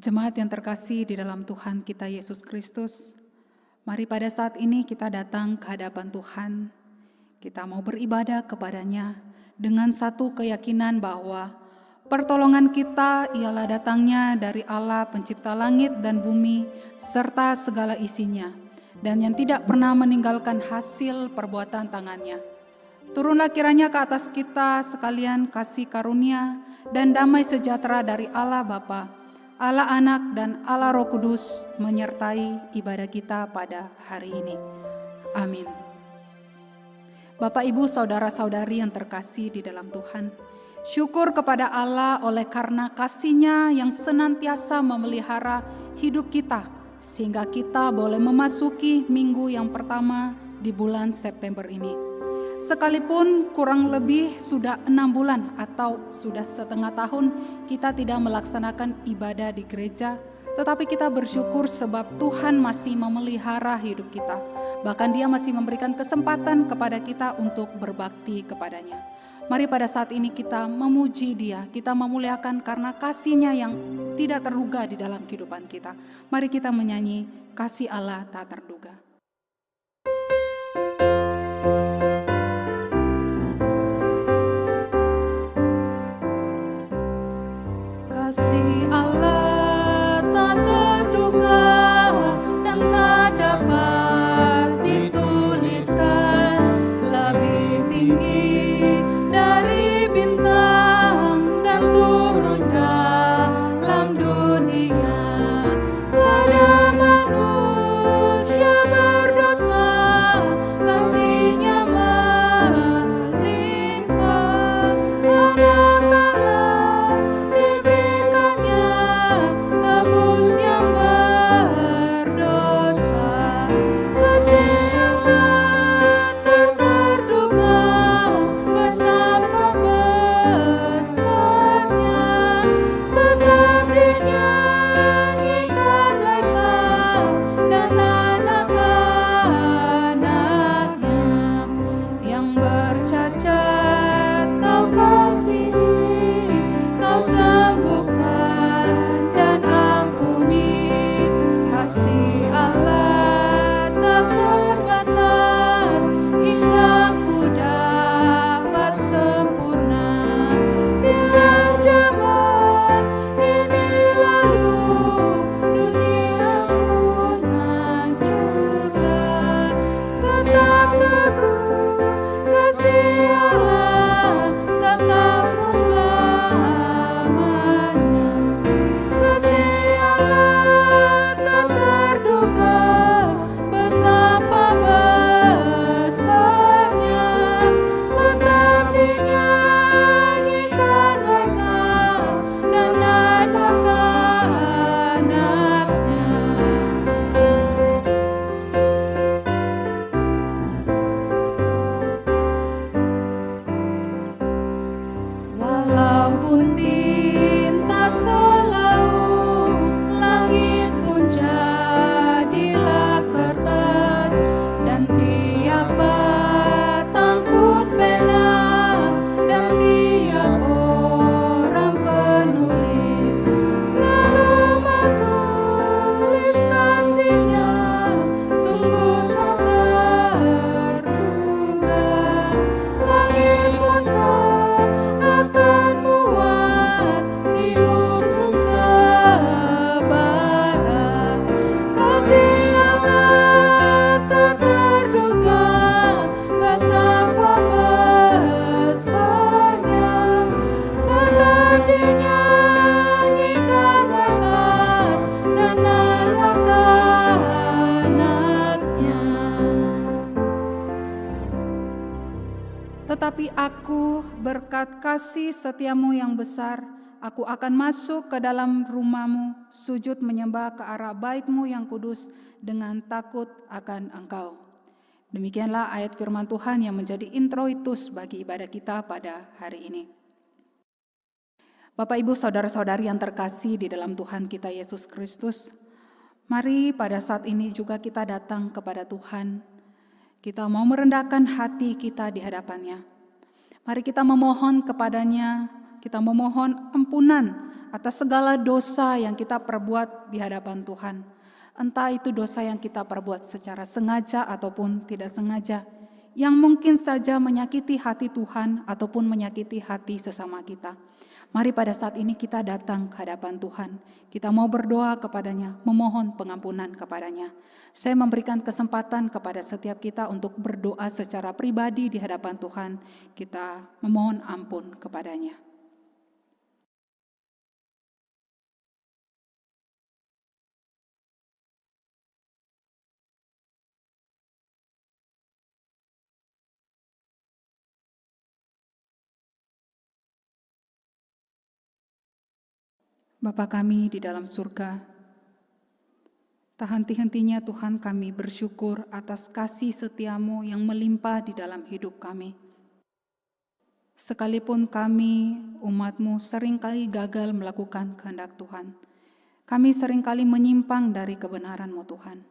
Jemaat yang terkasih di dalam Tuhan kita Yesus Kristus, mari pada saat ini kita datang ke hadapan Tuhan. Kita mau beribadah kepadanya dengan satu keyakinan bahwa pertolongan kita ialah datangnya dari Allah pencipta langit dan bumi serta segala isinya, dan yang tidak pernah meninggalkan hasil perbuatan tangannya. Turunlah kiranya ke atas kita sekalian kasih karunia dan damai sejahtera dari Allah Bapa, Allah Anak dan Allah Roh Kudus menyertai ibadah kita pada hari ini. Amin. Bapak, Ibu, saudara-saudari yang terkasih di dalam Tuhan, syukur kepada Allah oleh karena kasih-Nya yang senantiasa memelihara hidup kita, sehingga kita boleh memasuki minggu yang pertama di bulan September ini. Sekalipun kurang lebih sudah 6 bulan atau sudah setengah tahun kita tidak melaksanakan ibadah di gereja, tetapi kita bersyukur sebab Tuhan masih memelihara hidup kita. Bahkan Dia masih memberikan kesempatan kepada kita untuk berbakti kepadanya. Mari pada saat ini kita memuji Dia, kita memuliakan karena kasih-Nya yang tidak terduga di dalam kehidupan kita. Mari kita menyanyi kasih Allah tak terduga. Kasih Allah tak terduga dan tak dapat dituliskan, lebih tinggi dari bintang dan turun dalam dunia. Pada manusia berdosa, kasih-Nya melimpah. Tebus yang berdosa, kasih Allah tak terduga, betapa besarnya, tetap dinyanyikan mereka dan anak-anaknya yang bercacat. Kau kasihi, Kau sembuhkan dan ampuni. Kasih Allah tak terbatas hingga ku dapat sempurna. Bila zaman ini lalu, dunia pun hancurlah, tetap teguh kasih Allah kekal terus selamanya. Kasih Allah tak terduga, betapa besarnya, tetap dinyanyikan mereka dan anak-anaknya. Walaupun tinta selaut, langit pun jadilah kertas, dan tiap batang pun pena, dan tiap orang penulis. Lalu menulis kasih-Nya sungguh tak terduga. Langit pun tak akan muat, timur terus ke barat. Kasih Allah tak terduga, betapa besarnya, tetap dinyanyikan mereka dan anak-anaknya. Tetapi aku berkat kasih setiamu yang besar, aku akan masuk ke dalam rumah-Mu, sujud menyembah ke arah bait-Mu yang kudus dengan takut akan Engkau. Demikianlah ayat firman Tuhan yang menjadi introitus bagi ibadah kita pada hari ini. Bapak, Ibu, saudara-saudari yang terkasih di dalam Tuhan kita Yesus Kristus, mari pada saat ini juga kita datang kepada Tuhan. Kita mau merendahkan hati kita di hadapan-Nya. Mari kita memohon kepadanya, kita memohon ampunan atas segala dosa yang kita perbuat di hadapan Tuhan. Entah itu dosa yang kita perbuat secara sengaja ataupun tidak sengaja, yang mungkin saja menyakiti hati Tuhan ataupun menyakiti hati sesama kita. Mari pada saat ini kita datang ke hadapan Tuhan. Kita mau berdoa kepadanya, memohon pengampunan kepadanya. Saya memberikan kesempatan kepada setiap kita untuk berdoa secara pribadi di hadapan Tuhan. Kita memohon ampun kepadanya. Bapa kami di dalam surga, tak henti-hentinya Tuhan kami bersyukur atas kasih setiamu yang melimpah di dalam hidup kami. Sekalipun kami, umat-Mu, seringkali gagal melakukan kehendak Tuhan. Kami seringkali menyimpang dari kebenaran-Mu Tuhan.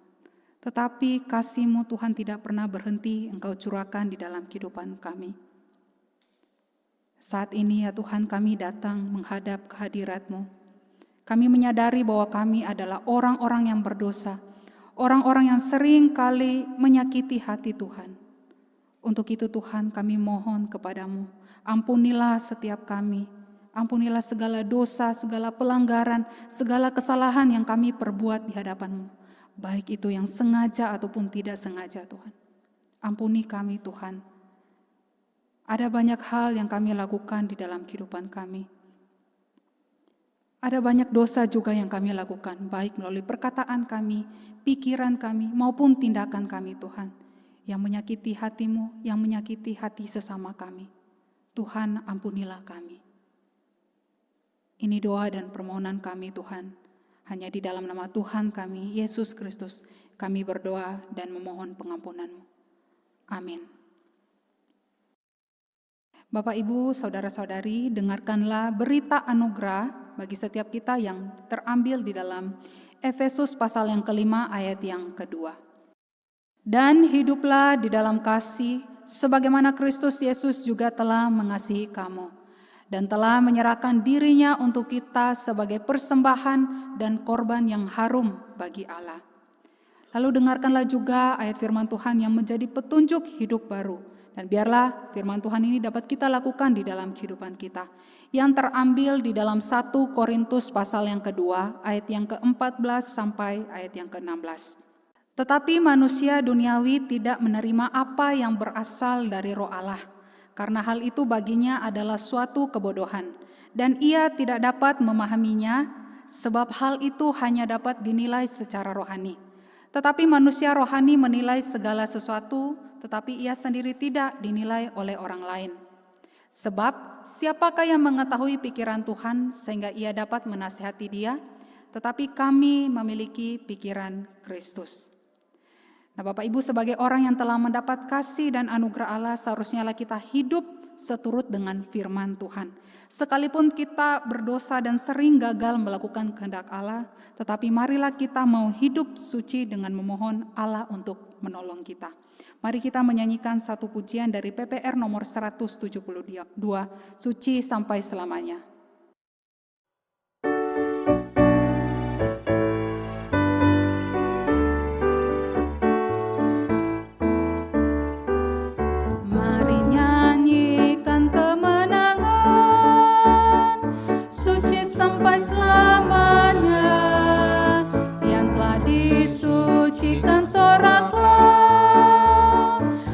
Tetapi kasih-Mu Tuhan tidak pernah berhenti Engkau curahkan di dalam kehidupan kami. Saat ini ya Tuhan kami datang menghadap kehadirat-Mu. Kami menyadari bahwa kami adalah orang-orang yang berdosa, orang-orang yang sering kali menyakiti hati Tuhan. Untuk itu Tuhan kami mohon kepadamu, ampunilah setiap kami, ampunilah segala dosa, segala pelanggaran, segala kesalahan yang kami perbuat di hadapan-Mu, baik itu yang sengaja ataupun tidak sengaja Tuhan. Ampuni kami Tuhan. Ada banyak hal yang kami lakukan di dalam kehidupan kami. Ada banyak dosa juga yang kami lakukan, baik melalui perkataan kami, pikiran kami, maupun tindakan kami Tuhan, yang menyakiti hati-Mu, yang menyakiti hati sesama kami. Tuhan, ampunilah kami. Ini doa dan permohonan kami Tuhan. Hanya di dalam nama Tuhan kami, Yesus Kristus, kami berdoa dan memohon pengampunan-Mu. Amin. Bapak, Ibu, Saudara-saudari, dengarkanlah berita anugerah bagi setiap kita yang terambil di dalam Efesus pasal yang kelima ayat yang kedua. Dan hiduplah di dalam kasih, sebagaimana Kristus Yesus juga telah mengasihi kamu, dan telah menyerahkan dirinya untuk kita sebagai persembahan dan korban yang harum bagi Allah. Lalu dengarkanlah juga ayat firman Tuhan yang menjadi petunjuk hidup baru. Dan biarlah firman Tuhan ini dapat kita lakukan di dalam kehidupan kita. Yang terambil di dalam 1 Korintus pasal yang kedua, ayat yang ke-14 sampai ayat yang ke-16. Tetapi manusia duniawi tidak menerima apa yang berasal dari Roh Allah, karena hal itu baginya adalah suatu kebodohan, dan ia tidak dapat memahaminya, sebab hal itu hanya dapat dinilai secara rohani. Tetapi manusia rohani menilai segala sesuatu, tetapi ia sendiri tidak dinilai oleh orang lain. Sebab siapakah yang mengetahui pikiran Tuhan sehingga ia dapat menasihati dia? Tetapi kami memiliki pikiran Kristus. Nah, Bapak Ibu, sebagai orang yang telah mendapat kasih dan anugerah Allah, seharusnya kita hidup seturut dengan firman Tuhan. Sekalipun kita berdosa dan sering gagal melakukan kehendak Allah, tetapi marilah kita mau hidup suci dengan memohon Allah untuk menolong kita. Mari kita menyanyikan satu pujian dari PPR nomor 172, Suci Sampai Selamanya. Mari nyanyikan kemenangan, suci sampai selamanya, yang telah disucikan soraklah,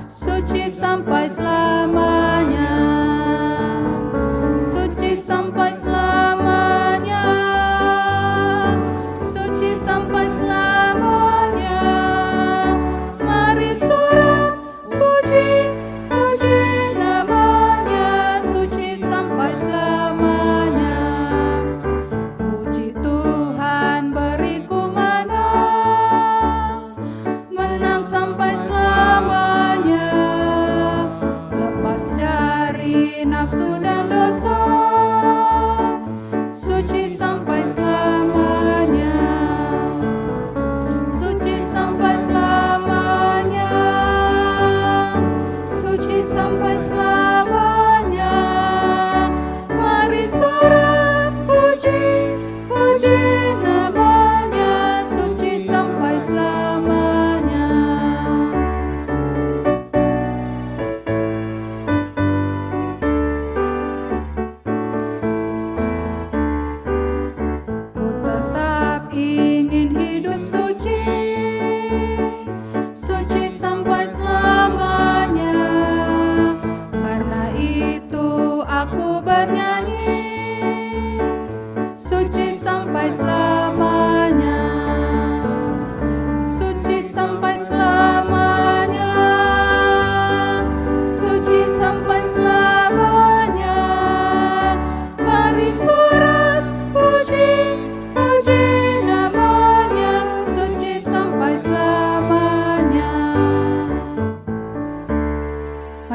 suci sampai selamanya, suci sampai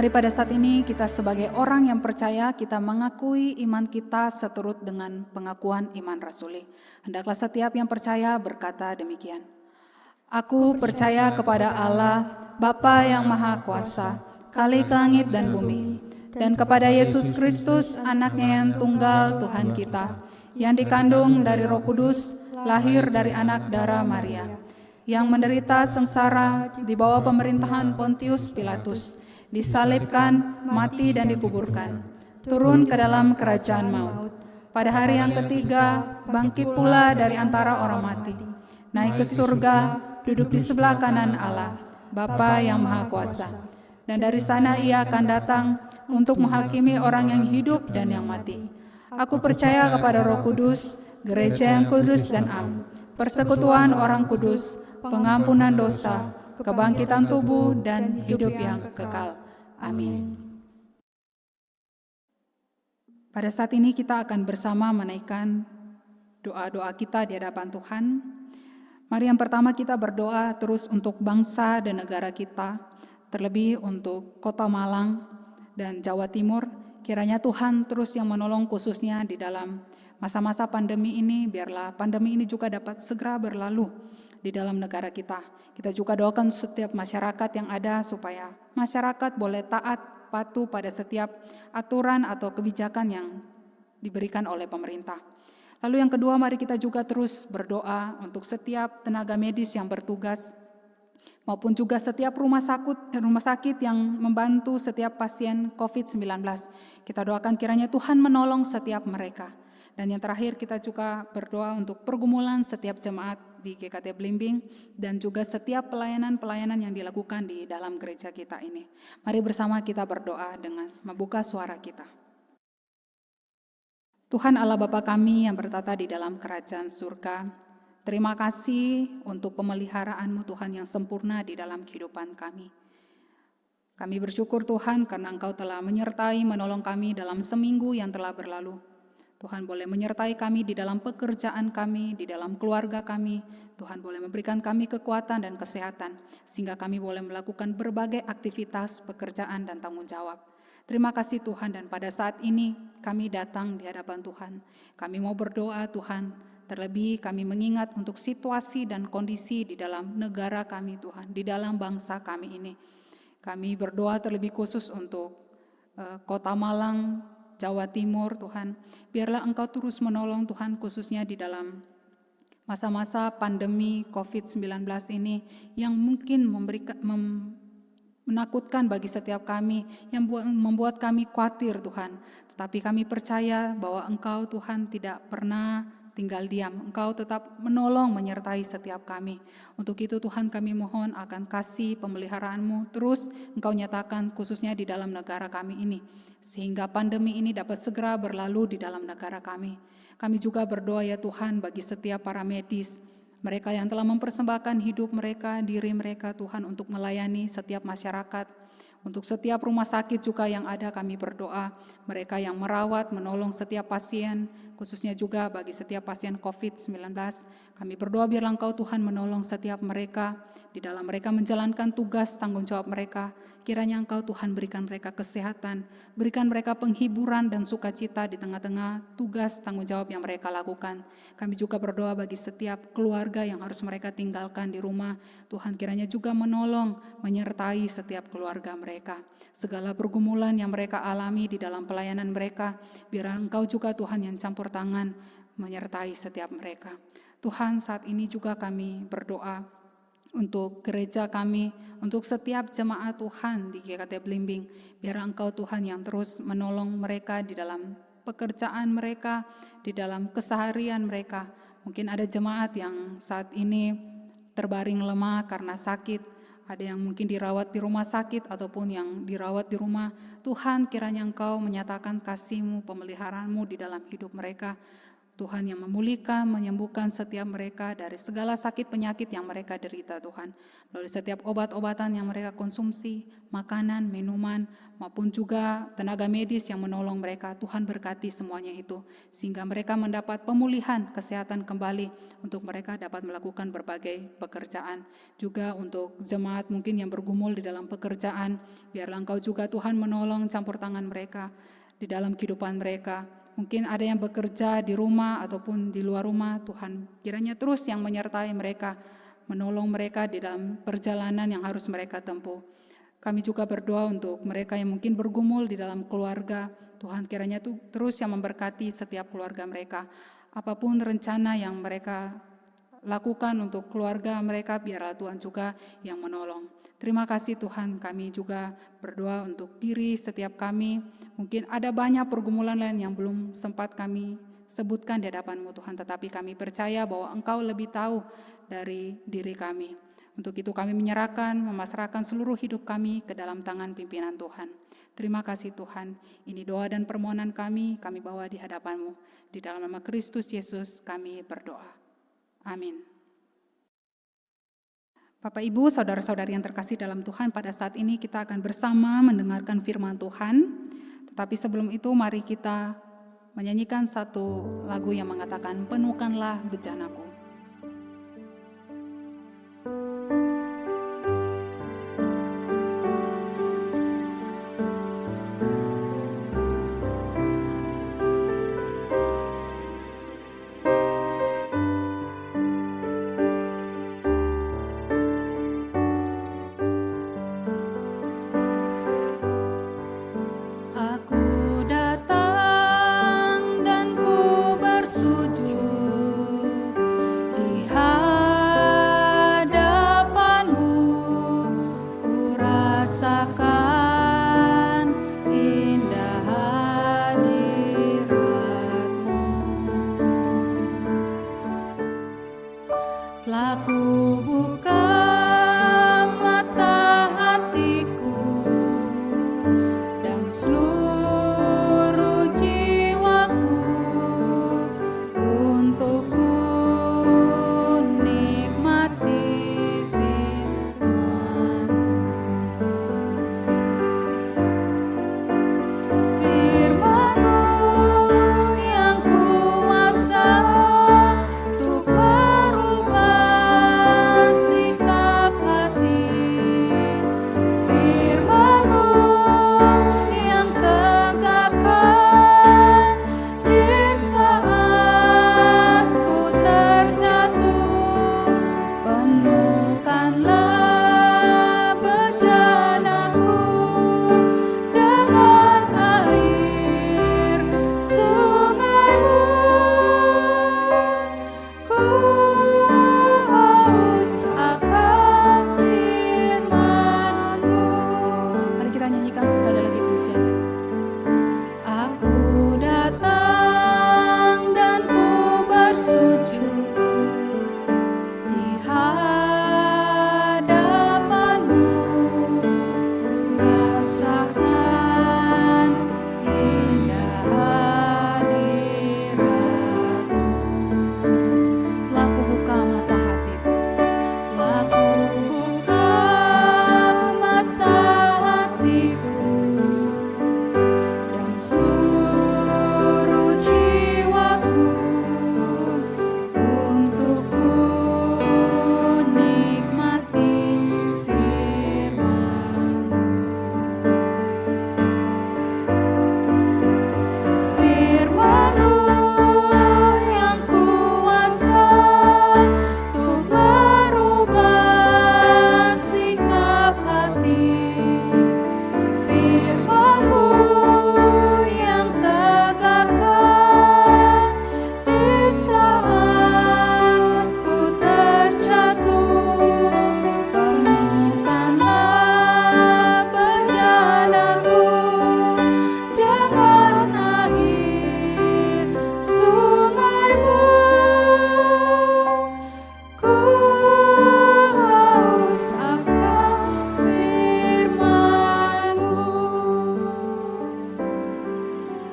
Mari pada saat ini kita sebagai orang yang percaya, kita mengakui iman kita seturut dengan pengakuan iman rasuli. Hendaklah setiap yang percaya berkata demikian. Aku percaya kepada Allah, Bapa yang Maha Kuasa, Khalik langit dan bumi, dan kepada Yesus Kristus, anaknya yang tunggal Tuhan kita, yang dikandung dari Roh Kudus, lahir dari anak darah Maria, yang menderita sengsara di bawah pemerintahan Pontius Pilatus, disalibkan, mati dan dikuburkan, turun ke dalam kerajaan maut. Pada hari yang ketiga, bangkit pula dari antara orang mati, naik ke surga, duduk di sebelah kanan Allah, Bapa yang Maha Kuasa. Dan dari sana ia akan datang untuk menghakimi orang yang hidup dan yang mati. Aku percaya kepada Roh Kudus, gereja yang kudus dan am, persekutuan orang kudus, pengampunan dosa, kebangkitan tubuh, dan hidup yang kekal. Amin. Pada saat ini kita akan bersama menaikkan doa-doa kita di hadapan Tuhan. Mari yang pertama kita berdoa terus untuk bangsa dan negara kita, terlebih untuk Kota Malang dan Jawa Timur. Kiranya Tuhan terus yang menolong khususnya di dalam masa-masa pandemi ini, biarlah pandemi ini juga dapat segera berlalu di dalam negara kita. Kita juga doakan setiap masyarakat yang ada supaya masyarakat boleh taat, patuh pada setiap aturan atau kebijakan yang diberikan oleh pemerintah. Lalu yang kedua, mari kita juga terus berdoa untuk setiap tenaga medis yang bertugas, maupun juga setiap rumah sakit yang membantu setiap pasien COVID-19. Kita doakan kiranya Tuhan menolong setiap mereka. Dan yang terakhir kita juga berdoa untuk pergumulan setiap jemaat di GKT Blimbing dan juga setiap pelayanan-pelayanan yang dilakukan di dalam gereja kita ini. Mari bersama kita berdoa dengan membuka suara kita. Tuhan Allah Bapa kami yang bertata di dalam kerajaan surga, terima kasih untuk pemeliharaan-Mu Tuhan yang sempurna di dalam kehidupan kami. Kami bersyukur Tuhan karena Engkau telah menyertai menolong kami dalam seminggu yang telah berlalu. Tuhan boleh menyertai kami di dalam pekerjaan kami, di dalam keluarga kami. Tuhan boleh memberikan kami kekuatan dan kesehatan, sehingga kami boleh melakukan berbagai aktivitas, pekerjaan, dan tanggung jawab. Terima kasih Tuhan, dan pada saat ini kami datang di hadapan Tuhan. Kami mau berdoa Tuhan, terlebih kami mengingat untuk situasi dan kondisi di dalam negara kami Tuhan, di dalam bangsa kami ini. Kami berdoa terlebih khusus untuk Kota Malang, Jawa Timur Tuhan, biarlah Engkau terus menolong Tuhan khususnya di dalam masa-masa pandemi COVID-19 ini yang mungkin menakutkan bagi setiap kami, yang membuat kami khawatir Tuhan. Tetapi kami percaya bahwa Engkau Tuhan tidak pernah tinggal diam, Engkau tetap menolong menyertai setiap kami. Untuk itu Tuhan kami mohon akan kasih pemeliharaan-Mu terus Engkau nyatakan khususnya di dalam negara kami ini, sehingga pandemi ini dapat segera berlalu di dalam negara kami. Kami juga berdoa ya Tuhan bagi setiap para medis, mereka yang telah mempersembahkan hidup mereka, diri mereka Tuhan untuk melayani setiap masyarakat. Untuk setiap rumah sakit juga yang ada kami berdoa, mereka yang merawat, menolong setiap pasien, khususnya juga bagi setiap pasien COVID-19. Kami berdoa biarlah Engkau Tuhan menolong setiap mereka, di dalam mereka menjalankan tugas tanggung jawab mereka. Kiranya Engkau Tuhan berikan mereka kesehatan, berikan mereka penghiburan dan sukacita di tengah-tengah tugas tanggung jawab yang mereka lakukan. Kami juga berdoa bagi setiap keluarga yang harus mereka tinggalkan di rumah. Tuhan kiranya juga menolong, menyertai setiap keluarga mereka. Segala pergumulan yang mereka alami di dalam pelayanan mereka, biar Engkau juga Tuhan yang campur tangan menyertai setiap mereka. Tuhan, saat ini juga kami berdoa untuk gereja kami, untuk setiap jemaat Tuhan di GKT Blimbing, biar Engkau Tuhan yang terus menolong mereka di dalam pekerjaan mereka, di dalam keseharian mereka. Mungkin ada jemaat yang saat ini terbaring lemah karena sakit, ada yang mungkin dirawat di rumah sakit ataupun yang dirawat di rumah. Tuhan kiranya Engkau menyatakan kasih-Mu, pemeliharaan-Mu di dalam hidup mereka. Tuhan yang memulihkan, menyembuhkan setiap mereka dari segala sakit penyakit yang mereka derita Tuhan. Melalui setiap obat-obatan yang mereka konsumsi, makanan, minuman, maupun juga tenaga medis yang menolong mereka. Tuhan berkati semuanya itu, sehingga mereka mendapat pemulihan, kesehatan kembali untuk mereka dapat melakukan berbagai pekerjaan. Juga untuk jemaat mungkin yang bergumul di dalam pekerjaan, biarlah Engkau juga Tuhan menolong campur tangan mereka di dalam kehidupan mereka. Mungkin ada yang bekerja di rumah ataupun di luar rumah, Tuhan kiranya terus yang menyertai mereka, menolong mereka di dalam perjalanan yang harus mereka tempuh. Kami juga berdoa untuk mereka yang mungkin bergumul di dalam keluarga, Tuhan kiranya terus yang memberkati setiap keluarga mereka. Apapun rencana yang mereka lakukan untuk keluarga mereka, biarlah Tuhan juga yang menolong. Terima kasih Tuhan, kami juga berdoa untuk diri setiap kami. Mungkin ada banyak pergumulan lain yang belum sempat kami sebutkan di hadapan-Mu Tuhan, tetapi kami percaya bahwa Engkau lebih tahu dari diri kami. Untuk itu kami menyerahkan, memasrahkan seluruh hidup kami ke dalam tangan pimpinan Tuhan. Terima kasih Tuhan, ini doa dan permohonan kami bawa di hadapan-Mu. Di dalam nama Kristus Yesus kami berdoa. Amin. Bapak, Ibu, saudara-saudari yang terkasih dalam Tuhan, pada saat ini kita akan bersama mendengarkan firman Tuhan. Tetapi sebelum itu mari kita menyanyikan satu lagu yang mengatakan, penuhkanlah bejanaku.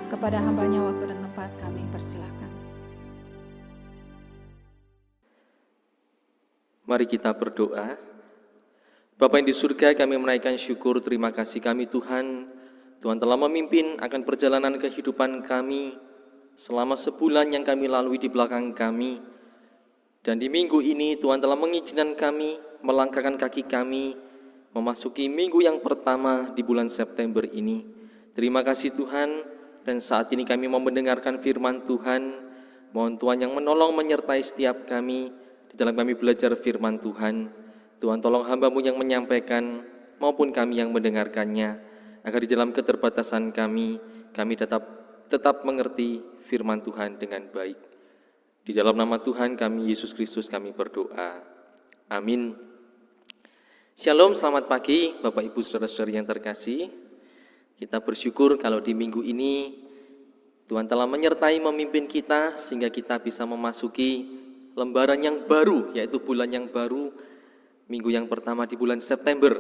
Kepada hamba-Nya waktu dan tempat kami persilahkan. Mari kita berdoa. Bapa yang di surga, kami menaikkan syukur terima kasih kami Tuhan. Tuhan telah memimpin akan perjalanan kehidupan kami selama sebulan yang kami lalui di belakang kami. Dan di minggu ini Tuhan telah mengizinkan kami melangkahkan kaki kami memasuki minggu yang pertama di bulan September ini. Terima kasih Tuhan, dan saat ini kami mau mendengarkan firman Tuhan. Mohon Tuhan yang menolong menyertai setiap kami di dalam kami belajar firman Tuhan. Tuhan tolong hamba-Mu yang menyampaikan maupun kami yang mendengarkannya, agar di dalam keterbatasan kami tetap mengerti firman Tuhan dengan baik. Di dalam nama Tuhan kami, Yesus Kristus, kami berdoa. Amin. Shalom, selamat pagi Bapak Ibu Saudara-saudari yang terkasih. Kita bersyukur kalau di minggu ini Tuhan telah menyertai memimpin kita sehingga kita bisa memasuki lembaran yang baru, yaitu bulan yang baru, minggu yang pertama di bulan September.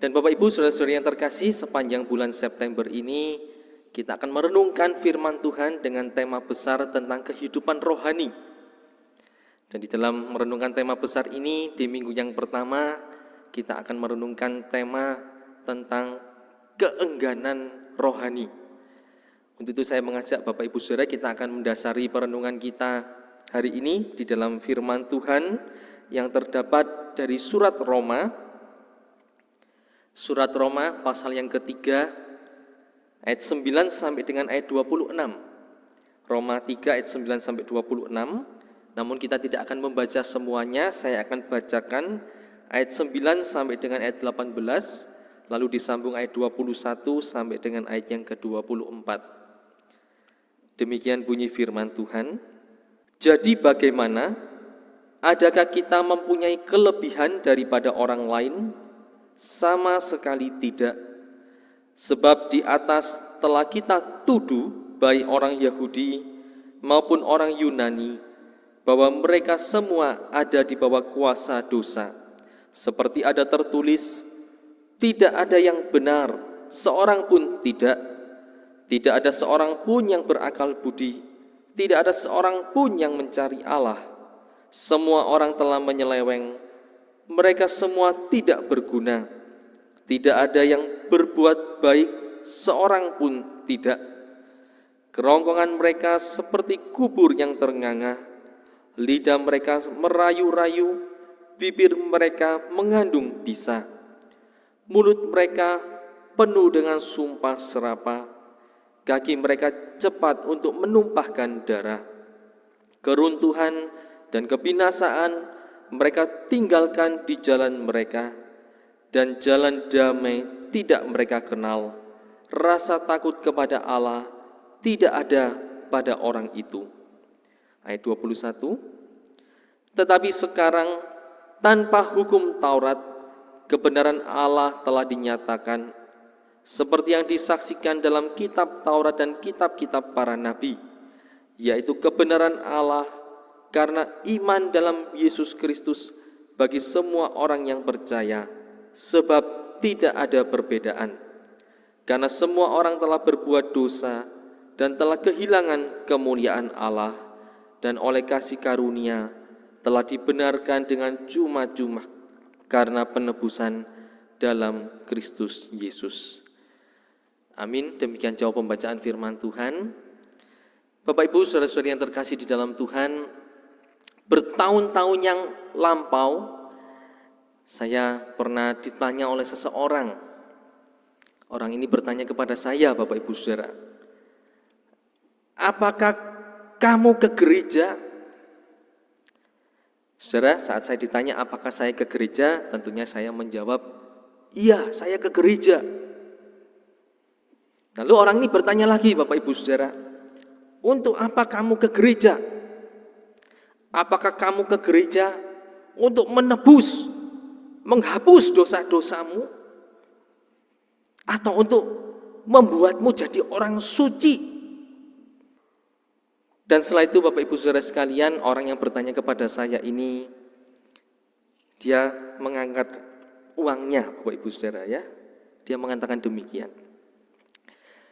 Dan Bapak Ibu Saudara-saudari yang terkasih, sepanjang bulan September ini kita akan merenungkan firman Tuhan dengan tema besar tentang kehidupan rohani. Dan di dalam merenungkan tema besar ini, di minggu yang pertama kita akan merenungkan tema tentang keengganan rohani. Untuk itu saya mengajak Bapak Ibu Saudara, kita akan mendasari perenungan kita hari ini di dalam firman Tuhan yang terdapat dari surat Roma pasal yang ketiga ayat 9 sampai dengan ayat 26. Roma 3 ayat 9 sampai 26. Namun kita tidak akan membaca semuanya, saya akan bacakan ayat 9 sampai dengan ayat 18, lalu disambung ayat 21 sampai dengan ayat yang ke-24. Demikian bunyi firman Tuhan. Jadi bagaimana? Adakah kita mempunyai kelebihan daripada orang lain? Sama sekali tidak. Sebab di atas telah kita tuduh baik orang Yahudi maupun orang Yunani bahwa mereka semua ada di bawah kuasa dosa. Seperti ada tertulis, tidak ada yang benar, seorang pun tidak. Tidak ada seorang pun yang berakal budi, tidak ada seorang pun yang mencari Allah. Semua orang telah menyeleweng, mereka semua tidak berguna. Tidak ada yang berbuat baik, seorang pun tidak. Kerongkongan mereka seperti kubur yang ternganga, lidah mereka merayu-rayu, bibir mereka mengandung bisa. Mulut mereka penuh dengan sumpah serapa, kaki mereka cepat untuk menumpahkan darah. Keruntuhan dan kebinasaan mereka tinggalkan di jalan mereka, dan jalan damai tidak mereka kenal. Rasa takut kepada Allah tidak ada pada orang itu. Ayat 21. Tetapi sekarang tanpa hukum Taurat, kebenaran Allah telah dinyatakan, seperti yang disaksikan dalam kitab Taurat dan kitab-kitab para nabi, yaitu kebenaran Allah karena iman dalam Yesus Kristus bagi semua orang yang percaya, sebab tidak ada perbedaan. Karena semua orang telah berbuat dosa dan telah kehilangan kemuliaan Allah, dan oleh kasih karunia telah dibenarkan dengan cuma-cuma karena penebusan dalam Kristus Yesus. Amin. Demikian jawab pembacaan firman Tuhan. Bapak Ibu saudara-saudari yang terkasih di dalam Tuhan, bertahun-tahun yang lampau saya pernah ditanya oleh seseorang. Orang ini bertanya kepada saya, Bapak Ibu saudara, apakah kamu ke gereja? Saudara, saat saya ditanya apakah saya ke gereja, tentunya saya menjawab, iya, saya ke gereja. Lalu orang ini bertanya lagi, Bapak Ibu saudara, untuk apa kamu ke gereja? Apakah kamu ke gereja untuk menebus, menghapus dosa-dosamu? Atau untuk membuatmu jadi orang suci? Dan setelah itu Bapak Ibu saudara sekalian, orang yang bertanya kepada saya ini, dia mengangkat uangnya, Bapak Ibu saudara ya. Dia mengatakan demikian.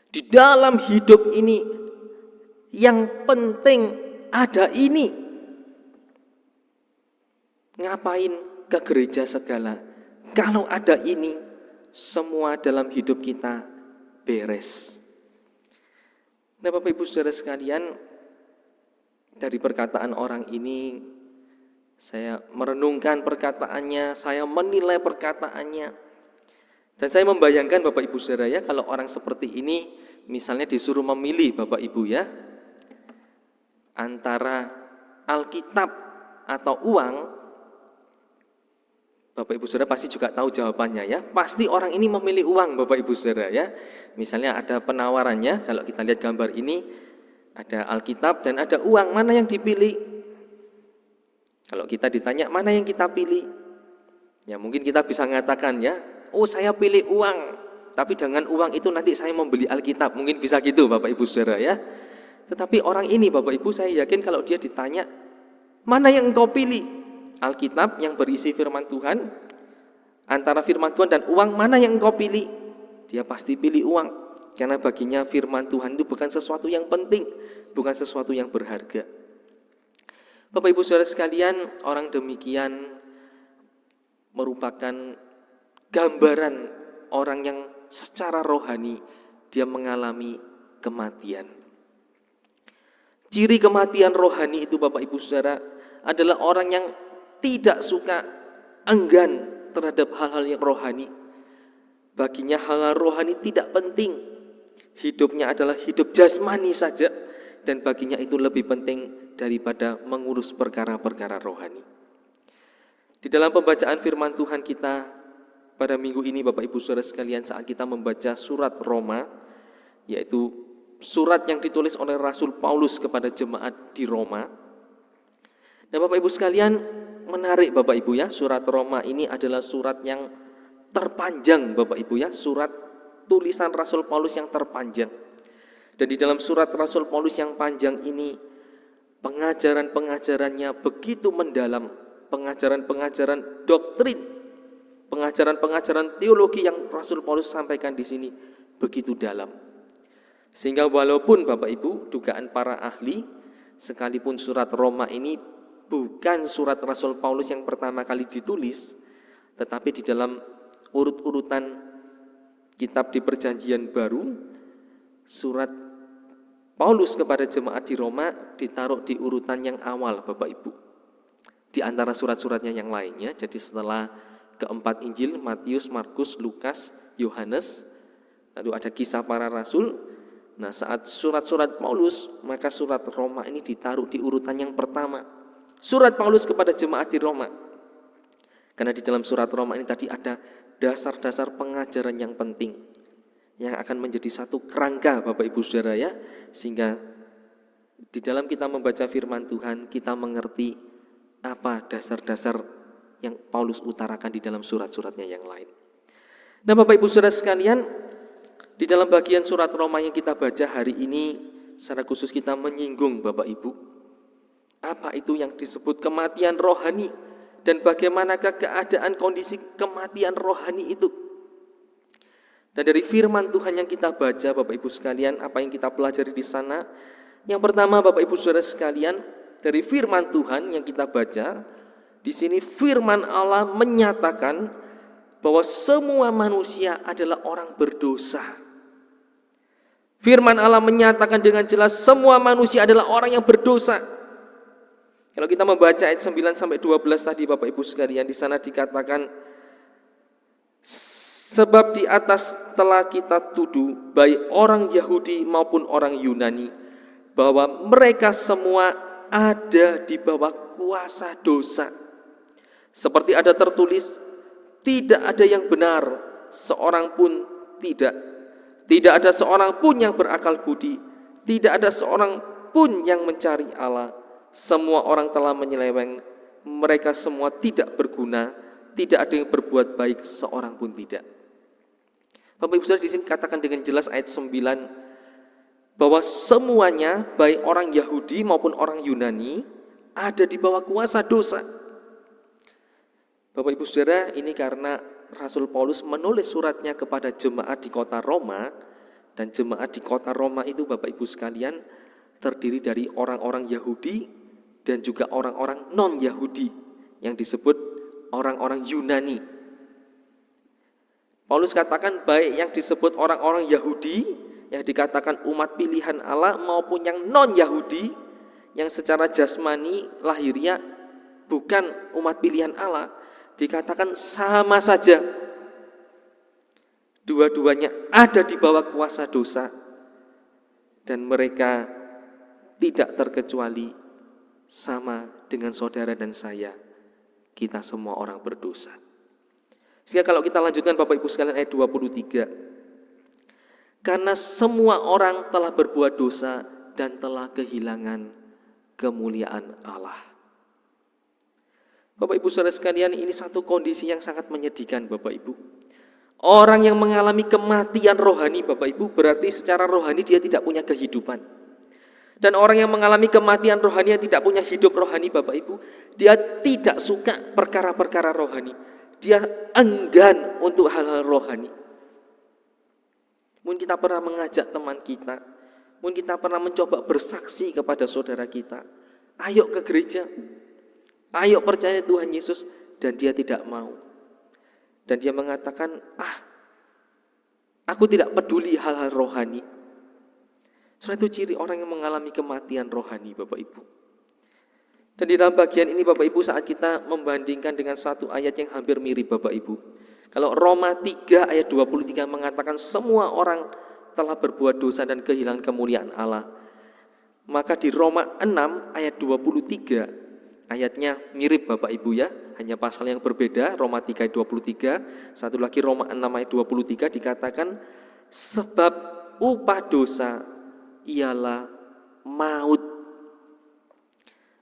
Di dalam hidup ini yang penting ada ini. Ngapain ke gereja segala? Kalau ada ini, semua dalam hidup kita beres. Nah, Bapak Ibu Saudara sekalian, dari perkataan orang ini, saya merenungkan perkataannya, saya menilai perkataannya, dan saya membayangkan Bapak Ibu Saudara ya, kalau orang seperti ini, misalnya disuruh memilih Bapak Ibu ya, antara Alkitab atau uang, Bapak Ibu Saudara pasti juga tahu jawabannya ya. Pasti orang ini memilih uang Bapak Ibu Saudara ya. Misalnya ada penawarannya, kalau kita lihat gambar ini, ada Alkitab dan ada uang, mana yang dipilih? Kalau kita ditanya mana yang kita pilih? Ya mungkin kita bisa mengatakan ya, oh saya pilih uang, tapi dengan uang itu nanti saya membeli Alkitab. Mungkin bisa gitu Bapak Ibu Saudara ya. Tetapi orang ini Bapak Ibu, saya yakin kalau dia ditanya, mana yang engkau pilih? Alkitab yang berisi firman Tuhan, antara firman Tuhan dan uang, mana yang engkau pilih? Dia pasti pilih uang, karena baginya firman Tuhan itu bukan sesuatu yang penting, bukan sesuatu yang berharga. Bapak Ibu Saudara sekalian, orang demikian merupakan gambaran orang yang secara rohani dia mengalami kematian. Ciri kematian rohani itu Bapak Ibu Saudara adalah orang yang tidak suka, enggan terhadap hal-hal yang rohani. Baginya hal-hal rohani tidak penting. Hidupnya adalah hidup jasmani saja, dan baginya itu lebih penting daripada mengurus perkara-perkara rohani. Di dalam pembacaan firman Tuhan kita pada minggu ini Bapak Ibu Saudara sekalian, saat kita membaca surat Roma, yaitu surat yang ditulis oleh Rasul Paulus kepada jemaat di Roma. Nah Bapak Ibu sekalian, menarik Bapak Ibu ya, surat Roma ini adalah surat yang terpanjang Bapak Ibu ya, surat tulisan Rasul Paulus yang terpanjang. Dan di dalam surat Rasul Paulus yang panjang ini, pengajaran-pengajarannya begitu mendalam, pengajaran-pengajaran doktrin, pengajaran-pengajaran teologi yang Rasul Paulus sampaikan di sini begitu dalam. Sehingga walaupun Bapak Ibu, dugaan para ahli, sekalipun surat Roma ini bukan surat Rasul Paulus yang pertama kali ditulis, tetapi di dalam urut-urutan kitab di Perjanjian Baru, surat Paulus kepada jemaat di Roma ditaruh di urutan yang awal Bapak Ibu, di antara surat-suratnya yang lainnya. Jadi setelah keempat Injil, Matius, Markus, Lukas, Yohanes, lalu ada Kisah Para Rasul. Nah saat surat-surat Paulus, maka surat Roma ini ditaruh di urutan yang pertama, surat Paulus kepada jemaat di Roma. Karena di dalam surat Roma ini tadi ada dasar-dasar pengajaran yang penting, yang akan menjadi satu kerangka Bapak Ibu Saudara ya, sehingga di dalam kita membaca firman Tuhan, kita mengerti apa dasar-dasar yang Paulus utarakan di dalam surat-suratnya yang lain. Nah Bapak Ibu Saudara sekalian, di dalam bagian surat Roma yang kita baca hari ini, secara khusus kita menyinggung Bapak Ibu, apa itu yang disebut kematian rohani, dan bagaimanakah keadaan kondisi kematian rohani itu. Dan dari firman Tuhan yang kita baca Bapak Ibu sekalian, apa yang kita pelajari di sana? Yang pertama Bapak Ibu Saudara sekalian, dari firman Tuhan yang kita baca, di sini firman Allah menyatakan bahwa semua manusia adalah orang berdosa. Firman Allah menyatakan dengan jelas semua manusia adalah orang yang berdosa. Kalau kita membaca ayat 9 sampai 12 tadi Bapak Ibu sekalian, di sana dikatakan, sebab di atas telah kita tuduh baik orang Yahudi maupun orang Yunani bahwa mereka semua ada di bawah kuasa dosa. Seperti ada tertulis, tidak ada yang benar, seorang pun tidak. Tidak ada seorang pun yang berakal budi, tidak ada seorang pun yang mencari Allah. Semua orang telah menyeleweng, mereka semua tidak berguna, tidak ada yang berbuat baik, seorang pun tidak. Bapak Ibu Saudara, di sini katakan dengan jelas ayat 9 bahwa semuanya, baik orang Yahudi maupun orang Yunani, ada di bawah kuasa dosa. Bapak Ibu Saudara, ini karena Rasul Paulus menulis suratnya kepada jemaat di kota Roma, dan jemaat di kota Roma itu Bapak Ibu sekalian terdiri dari orang-orang Yahudi dan juga orang-orang non-Yahudi yang disebut orang-orang Yunani. Paulus katakan baik yang disebut orang-orang Yahudi, yang dikatakan umat pilihan Allah, maupun yang non-Yahudi, yang secara jasmani, lahiriah bukan umat pilihan Allah, dikatakan sama saja. Dua-duanya ada di bawah kuasa dosa, dan mereka tidak terkecuali sama dengan saudara dan saya. Kita semua orang berdosa. Sehingga kalau kita lanjutkan Bapak Ibu sekalian ayat 23. Karena semua orang telah berbuat dosa dan telah kehilangan kemuliaan Allah. Bapak Ibu saudara sekalian, ini satu kondisi yang sangat menyedihkan Bapak Ibu. Orang yang mengalami kematian rohani Bapak Ibu, berarti secara rohani dia tidak punya kehidupan. Dan orang yang mengalami kematian rohani, yang tidak punya hidup rohani Bapak Ibu, dia tidak suka perkara-perkara rohani. Dia enggan untuk hal-hal rohani. Mungkin kita pernah mengajak teman kita, mungkin kita pernah mencoba bersaksi kepada saudara kita, ayo ke gereja, ayo percaya Tuhan Yesus, dan dia tidak mau. Dan dia mengatakan, aku tidak peduli hal-hal rohani. Soalnya itu ciri orang yang mengalami kematian rohani Bapak Ibu. Dan di dalam bagian ini Bapak Ibu, saat kita membandingkan dengan satu ayat yang hampir mirip Bapak Ibu. Kalau Roma 3 ayat 23 mengatakan semua orang telah berbuat dosa dan kehilangan kemuliaan Allah. Maka di Roma 6 ayat 23 ayatnya mirip Bapak Ibu ya. Hanya pasal yang berbeda, Roma 3 ayat 23. Satu lagi Roma 6 ayat 23 dikatakan sebab upah dosa ialah maut.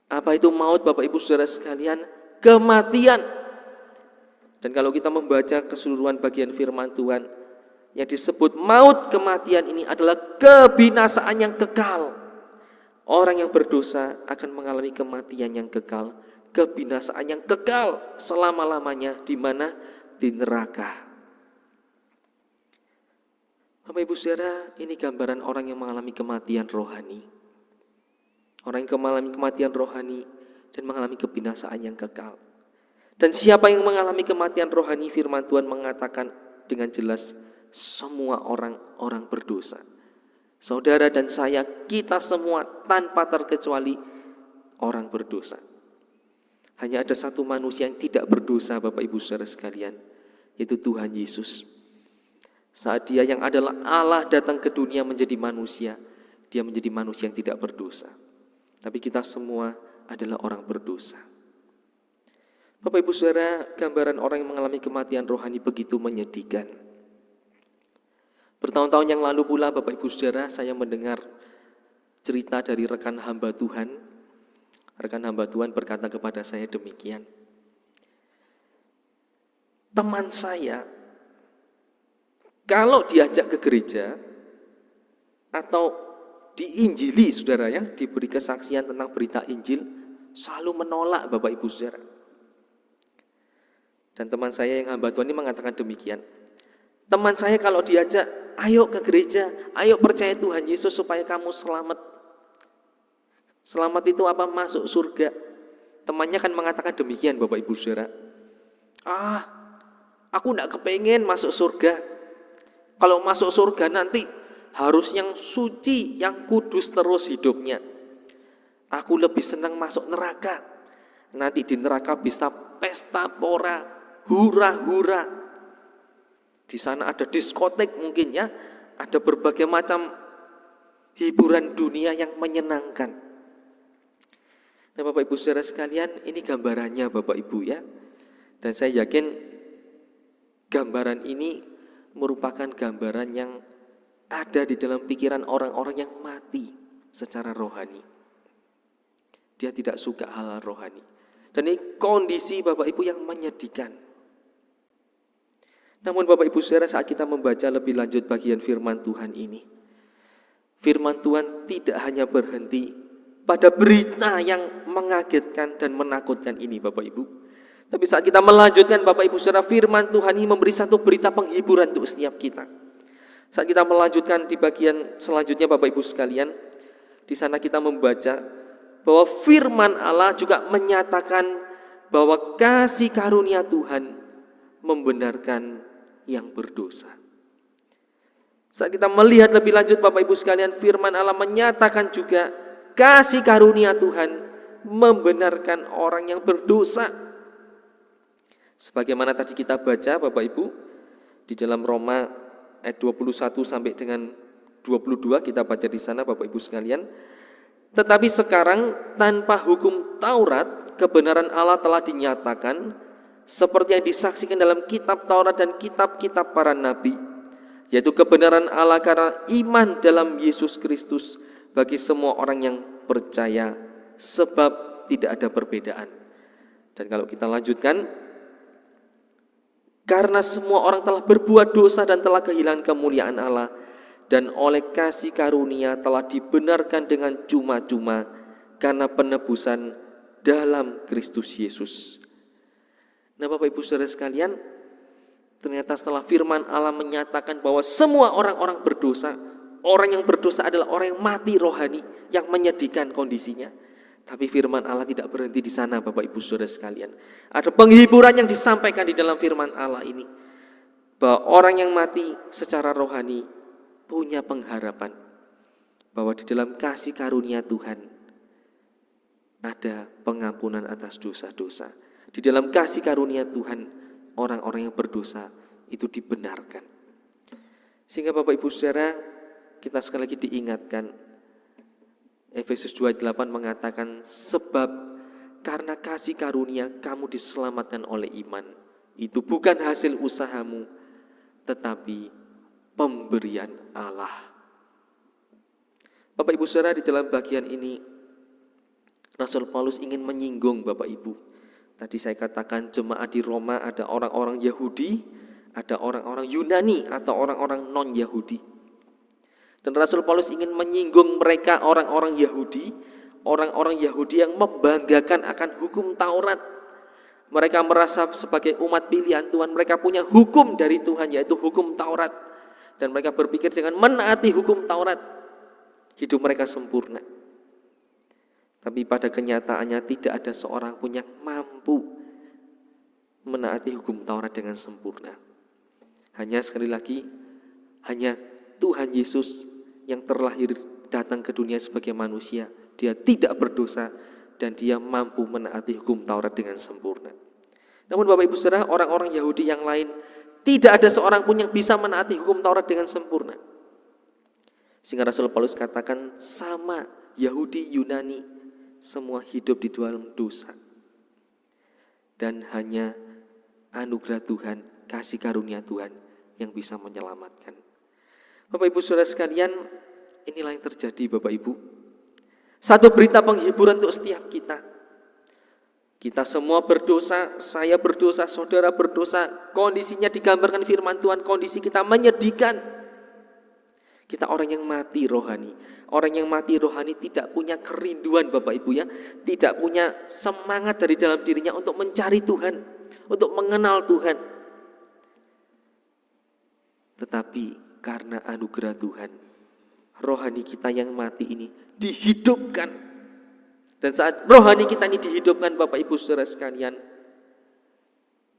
Apa itu maut Bapak Ibu saudara sekalian? Kematian. Dan kalau kita membaca keseluruhan bagian firman Tuhan, yang disebut maut kematian ini adalah kebinasaan yang kekal. Orang yang berdosa akan mengalami kematian yang kekal, kebinasaan yang kekal selama-lamanya. Di mana? Di neraka. Bapak Ibu saudara, ini gambaran orang yang mengalami kematian rohani. Orang yang mengalami kematian rohani dan mengalami kebinasaan yang kekal. Dan siapa yang mengalami kematian rohani, firman Tuhan mengatakan dengan jelas, semua orang berdosa. Saudara dan saya, kita semua tanpa terkecuali orang berdosa. Hanya ada satu manusia yang tidak berdosa Bapak Ibu saudara sekalian, yaitu Tuhan Yesus. Saat dia yang adalah Allah datang ke dunia menjadi manusia, dia menjadi manusia yang tidak berdosa. Tapi kita semua adalah orang berdosa. Bapak Ibu saudara, gambaran orang yang mengalami kematian rohani begitu menyedihkan. Bertahun-tahun yang lalu pula Bapak Ibu saudara, saya mendengar cerita dari rekan hamba Tuhan. Rekan hamba Tuhan berkata kepada saya demikian. Teman saya, kalau diajak ke gereja atau diinjili saudara ya, diberi kesaksian tentang berita Injil, selalu menolak Bapak Ibu saudara. Dan teman saya yang hamba Tuhan ini mengatakan demikian. Teman saya kalau diajak, ayo ke gereja, ayo percaya Tuhan Yesus supaya kamu selamat. Selamat itu apa? Masuk surga. Temannya kan mengatakan demikian Bapak Ibu saudara. Aku enggak kepengen masuk surga. Kalau masuk surga nanti harus yang suci, yang kudus terus hidupnya. Aku lebih senang masuk neraka. Nanti di neraka bisa pesta pora, hura-hura. Di sana ada diskotek mungkin ya, ada berbagai macam hiburan dunia yang menyenangkan. Nah Bapak Ibu saudara sekalian, ini gambarannya Bapak Ibu ya. Dan saya yakin gambaran ini merupakan gambaran yang ada di dalam pikiran orang-orang yang mati secara rohani. Dia tidak suka hal-hal rohani. Dan ini kondisi Bapak Ibu yang menyedihkan. Namun Bapak Ibu saudara, saat kita membaca lebih lanjut bagian firman Tuhan ini, firman Tuhan tidak hanya berhenti pada berita yang mengagetkan dan menakutkan ini Bapak Ibu. Tapi saat kita melanjutkan Bapak Ibu saudara, firman Tuhan ini memberi satu berita penghiburan untuk setiap kita. Saat kita melanjutkan di bagian selanjutnya Bapak Ibu sekalian, di sana kita membaca bahwa firman Allah juga menyatakan bahwa kasih karunia Tuhan membenarkan yang berdosa. Saat kita melihat lebih lanjut Bapak Ibu sekalian, firman Allah menyatakan juga kasih karunia Tuhan membenarkan orang yang berdosa. Sebagaimana tadi kita baca Bapak Ibu di dalam Roma ayat 21 sampai dengan 22 kita baca di sana Bapak Ibu sekalian. Tetapi sekarang tanpa hukum Taurat kebenaran Allah telah dinyatakan seperti yang disaksikan dalam kitab Taurat dan kitab-kitab para nabi, yaitu kebenaran Allah karena iman dalam Yesus Kristus bagi semua orang yang percaya, sebab tidak ada perbedaan. Dan kalau kita lanjutkan, karena semua orang telah berbuat dosa dan telah kehilangan kemuliaan Allah, dan oleh kasih karunia telah dibenarkan dengan cuma-cuma karena penebusan dalam Kristus Yesus. Nah Bapak Ibu Saudara sekalian, ternyata setelah firman Allah menyatakan bahwa semua orang-orang berdosa, orang yang berdosa adalah orang yang mati rohani, yang menyedihkan kondisinya. Tapi firman Allah tidak berhenti di sana Bapak Ibu Saudara sekalian. Ada penghiburan yang disampaikan di dalam firman Allah ini, bahwa orang yang mati secara rohani punya pengharapan bahwa di dalam kasih karunia Tuhan ada pengampunan atas dosa-dosa. Di dalam kasih karunia Tuhan orang-orang yang berdosa itu dibenarkan. Sehingga Bapak Ibu Saudara, kita sekali lagi diingatkan, Efesus 2:8 mengatakan, sebab karena kasih karunia kamu diselamatkan oleh iman. Itu bukan hasil usahamu, tetapi pemberian Allah. Bapak Ibu Saudara, di dalam bagian ini Rasul Paulus ingin menyinggung Bapak Ibu. Tadi saya katakan jemaat di Roma ada orang-orang Yahudi, ada orang-orang Yunani atau orang-orang non-Yahudi. Dan Rasul Paulus ingin menyinggung mereka orang-orang Yahudi, orang-orang Yahudi yang membanggakan akan hukum Taurat. Mereka merasa sebagai umat pilihan Tuhan, mereka punya hukum dari Tuhan yaitu hukum Taurat. Dan mereka berpikir dengan menaati hukum Taurat, hidup mereka sempurna. Tapi pada kenyataannya tidak ada seorang pun yang mampu menaati hukum Taurat dengan sempurna. Hanya sekali lagi, hanya Tuhan Yesus yang terlahir datang ke dunia sebagai manusia. Dia tidak berdosa dan dia mampu menaati hukum Taurat dengan sempurna. Namun Bapak Ibu Saudara, orang-orang Yahudi yang lain, tidak ada seorang pun yang bisa menaati hukum Taurat dengan sempurna. Sehingga Rasul Paulus katakan sama Yahudi, Yunani, semua hidup di dalam dosa. Dan hanya anugerah Tuhan, kasih karunia Tuhan yang bisa menyelamatkan. Bapak Ibu Saudara sekalian, inilah yang terjadi Bapak Ibu. Satu berita penghiburan untuk setiap kita. Kita semua berdosa, saya berdosa, saudara berdosa. Kondisinya digambarkan firman Tuhan, kondisi kita menyedihkan. Kita orang yang mati rohani. Orang yang mati rohani tidak punya kerinduan Bapak Ibu ya. Tidak punya semangat dari dalam dirinya untuk mencari Tuhan, untuk mengenal Tuhan. Tetapi karena anugerah Tuhan, rohani kita yang mati ini dihidupkan. Dan saat rohani kita ini dihidupkan Bapak Ibu Saudara sekalian,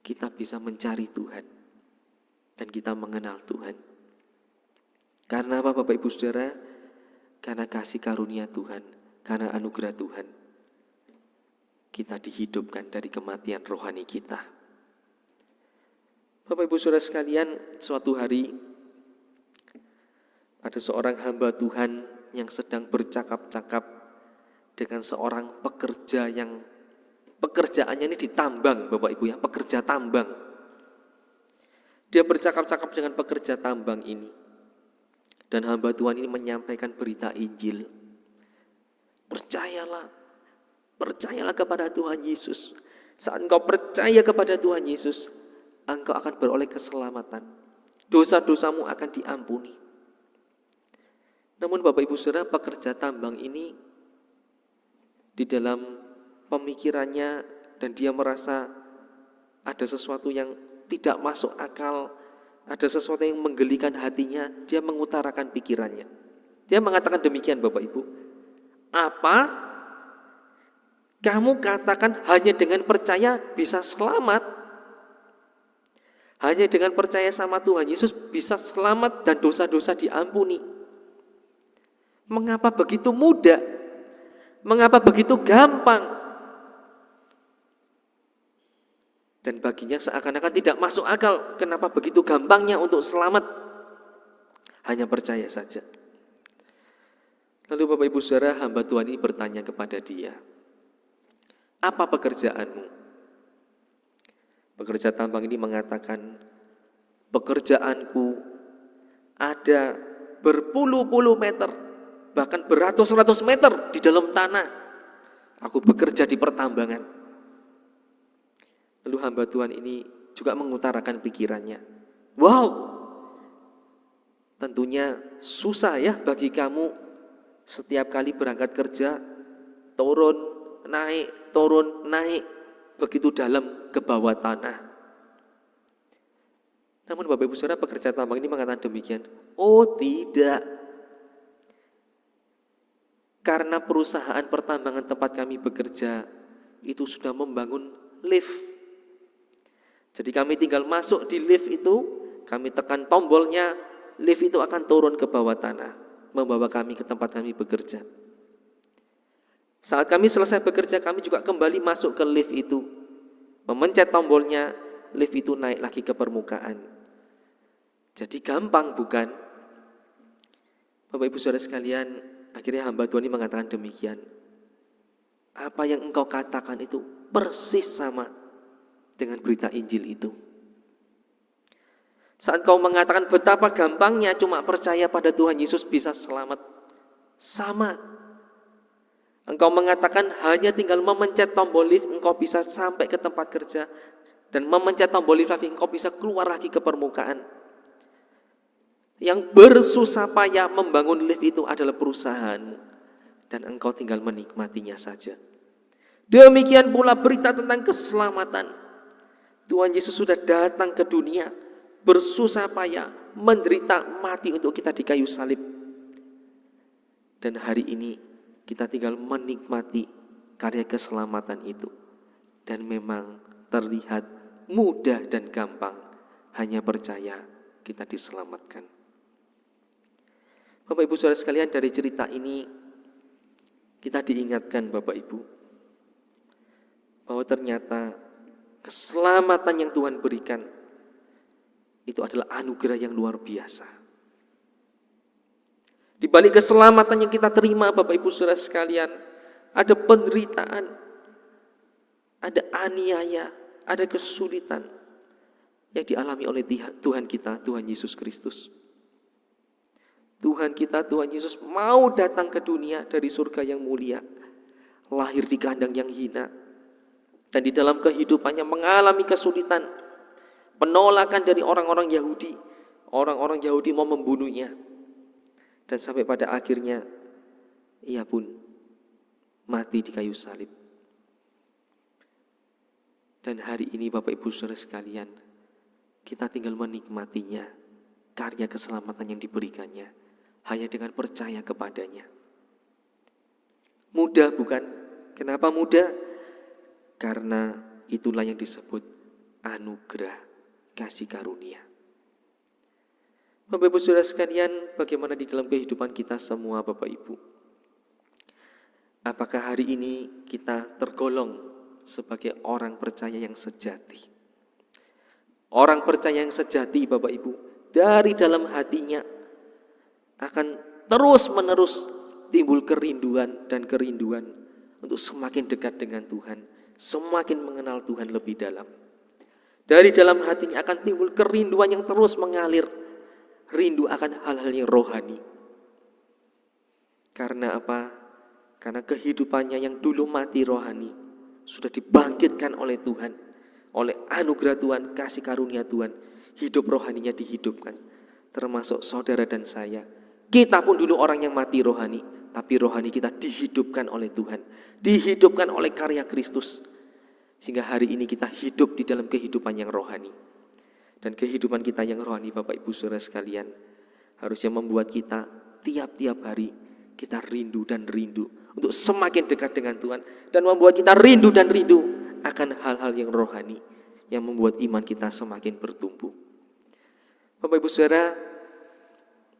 kita bisa mencari Tuhan. Dan kita mengenal Tuhan. Karena apa Bapak Ibu Saudara? Karena kasih karunia Tuhan, karena anugerah Tuhan, kita dihidupkan dari kematian rohani kita. Bapak Ibu Saudara sekalian, suatu hari ada seorang hamba Tuhan yang sedang bercakap-cakap dengan seorang pekerja yang pekerjaannya ini di tambang Bapak Ibu ya, pekerja tambang. Dia bercakap-cakap dengan pekerja tambang ini. Dan hamba Tuhan ini menyampaikan berita Injil. Percayalah kepada Tuhan Yesus. Saat engkau percaya kepada Tuhan Yesus, engkau akan beroleh keselamatan. Dosa-dosamu akan diampuni. Namun Bapak Ibu Saudara, pekerja tambang ini di dalam pemikirannya dan dia merasa ada sesuatu yang tidak masuk akal, ada sesuatu yang menggelikan hatinya, dia mengutarakan pikirannya. Dia mengatakan demikian Bapak Ibu, apa Kamu katakan hanya dengan percaya bisa selamat. Hanya dengan percaya sama Tuhan Yesus bisa selamat dan dosa-dosa diampuni. Mengapa begitu mudah? Mengapa begitu gampang? Dan baginya seakan-akan tidak masuk akal. Kenapa begitu gampangnya untuk selamat? Hanya percaya saja. Lalu Bapak Ibu Saudara, hamba Tuhan ini bertanya kepada dia, apa pekerjaanmu? Pekerja tambang ini mengatakan, pekerjaanku ada berpuluh-puluh meter, bahkan beratus-ratus meter di dalam tanah. Aku bekerja di pertambangan. Lalu hamba Tuhan ini juga mengutarakan pikirannya. Wow, tentunya susah ya bagi kamu setiap kali berangkat kerja, turun, naik, begitu dalam ke bawah tanah. Namun Bapak Ibu Saudara, pekerja tambang ini mengatakan demikian. Oh tidak. Karena perusahaan pertambangan tempat kami bekerja itu sudah membangun lift. Jadi kami tinggal masuk di lift itu, kami tekan tombolnya, lift itu akan turun ke bawah tanah, membawa kami ke tempat kami bekerja. Saat kami selesai bekerja, kami juga kembali masuk ke lift itu. Memencet tombolnya, lift itu naik lagi ke permukaan. Jadi gampang bukan? Bapak Ibu Saudara sekalian, akhirnya hamba Tuhan ini mengatakan demikian. Apa yang engkau katakan itu persis sama dengan berita Injil itu. Saat engkau mengatakan betapa gampangnya cuma percaya pada Tuhan Yesus bisa selamat, sama. Engkau mengatakan hanya tinggal memencet tombol lift, engkau bisa sampai ke tempat kerja. Dan memencet tombol lift lagi, engkau bisa keluar lagi ke permukaan. Yang bersusah payah membangun lift itu adalah perusahaanmu. Dan engkau tinggal menikmatinya saja. Demikian pula berita tentang keselamatan. Tuhan Yesus sudah datang ke dunia, bersusah payah, menderita, mati untuk kita di kayu salib. Dan hari ini kita tinggal menikmati karya keselamatan itu. Dan memang terlihat mudah dan gampang. Hanya percaya kita diselamatkan. Bapak Ibu Saudara sekalian, dari cerita ini kita diingatkan Bapak Ibu bahwa ternyata keselamatan yang Tuhan berikan itu adalah anugerah yang luar biasa. Di balik keselamatan yang kita terima Bapak Ibu Saudara sekalian, ada penderitaan, ada aniaya, ada kesulitan yang dialami oleh Tuhan kita, Tuhan Yesus Kristus. Tuhan kita, Tuhan Yesus mau datang ke dunia dari surga yang mulia, lahir di kandang yang hina, dan di dalam kehidupannya mengalami kesulitan, penolakan dari orang-orang Yahudi. Orang-orang Yahudi mau membunuhnya. Dan sampai pada akhirnya ia pun mati di kayu salib. Dan hari ini Bapak Ibu Saudara sekalian, kita tinggal menikmatinya, karya keselamatan yang diberikannya, hanya dengan percaya kepadanya. Mudah bukan? Kenapa mudah? Karena itulah yang disebut anugerah kasih karunia. Bapak Ibu Saudara sekalian, bagaimana di dalam kehidupan kita semua Bapak Ibu? Apakah hari ini kita tergolong sebagai orang percaya yang sejati? Orang percaya yang sejati Bapak Ibu, dari dalam hatinya akan terus-menerus timbul kerinduan dan kerinduan untuk semakin dekat dengan Tuhan, semakin mengenal Tuhan lebih dalam. Dari dalam hatinya akan timbul kerinduan yang terus mengalir, rindu akan hal-hal yang rohani. Karena apa? Karena kehidupannya yang dulu mati rohani sudah dibangkitkan oleh Tuhan, oleh anugerah Tuhan, kasih karunia Tuhan. Hidup rohaninya dihidupkan. Termasuk saudara dan saya. Kita pun dulu orang yang mati rohani, tapi rohani kita dihidupkan oleh Tuhan, dihidupkan oleh karya Kristus. Sehingga hari ini kita hidup di dalam kehidupan yang rohani. Dan kehidupan kita yang rohani Bapak Ibu Saudara sekalian harusnya membuat kita tiap-tiap hari kita rindu dan rindu untuk semakin dekat dengan Tuhan, dan membuat kita rindu dan rindu akan hal-hal yang rohani yang membuat iman kita semakin bertumbuh. Bapak Ibu Saudara,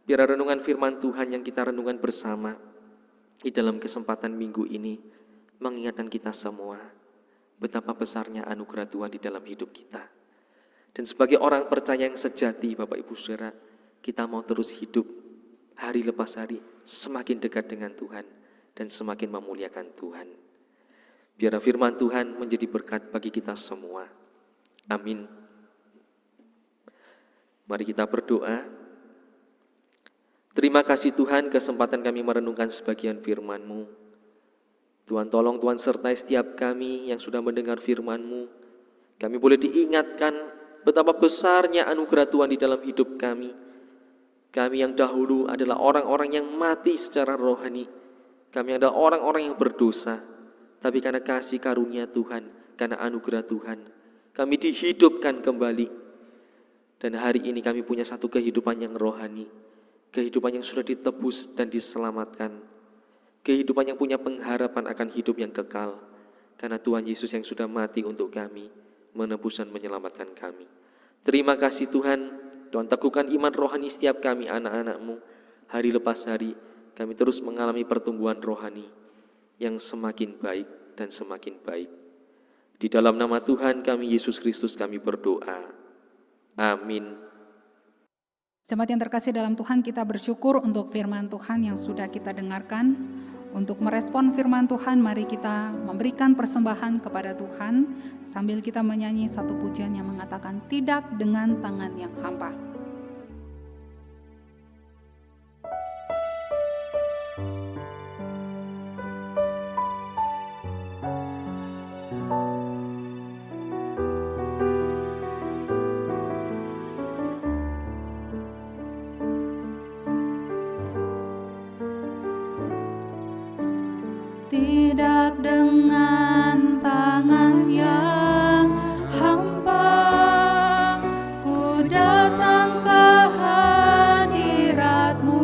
biar renungan firman Tuhan yang kita renungkan bersama di dalam kesempatan minggu ini mengingatkan kita semua betapa besarnya anugerah Tuhan di dalam hidup kita. Dan sebagai orang percaya yang sejati, Bapak Ibu Saudara, kita mau terus hidup hari lepas hari semakin dekat dengan Tuhan dan semakin memuliakan Tuhan. Biar firman Tuhan menjadi berkat bagi kita semua. Amin. Mari kita berdoa. Terima kasih Tuhan, kesempatan kami merenungkan sebagian firman-Mu. Tuhan tolong Tuhan sertai setiap kami yang sudah mendengar firman-Mu. Kami boleh diingatkan betapa besarnya anugerah Tuhan di dalam hidup kami. Kami yang dahulu adalah orang-orang yang mati secara rohani. Kami adalah orang-orang yang berdosa. Tapi karena kasih karunia Tuhan, karena anugerah Tuhan, kami dihidupkan kembali. Dan hari ini kami punya satu kehidupan yang rohani. Kehidupan yang sudah ditebus dan diselamatkan. Kehidupan yang punya pengharapan akan hidup yang kekal. Karena Tuhan Yesus yang sudah mati untuk kami, menebus dan menyelamatkan kami. Terima kasih Tuhan. Tuhan teguhkan iman rohani setiap kami anak-anak-Mu. Hari lepas hari kami terus mengalami pertumbuhan rohani yang semakin baik dan semakin baik. Di dalam nama Tuhan kami Yesus Kristus kami berdoa. Amin. Jemaat yang terkasih dalam Tuhan, kita bersyukur untuk firman Tuhan yang sudah kita dengarkan. Untuk merespon firman Tuhan, mari kita memberikan persembahan kepada Tuhan sambil kita menyanyi satu pujian yang mengatakan tidak dengan tangan yang hampa. Tidak dengan tangan yang hampa, ku datang ke hadirat-Mu,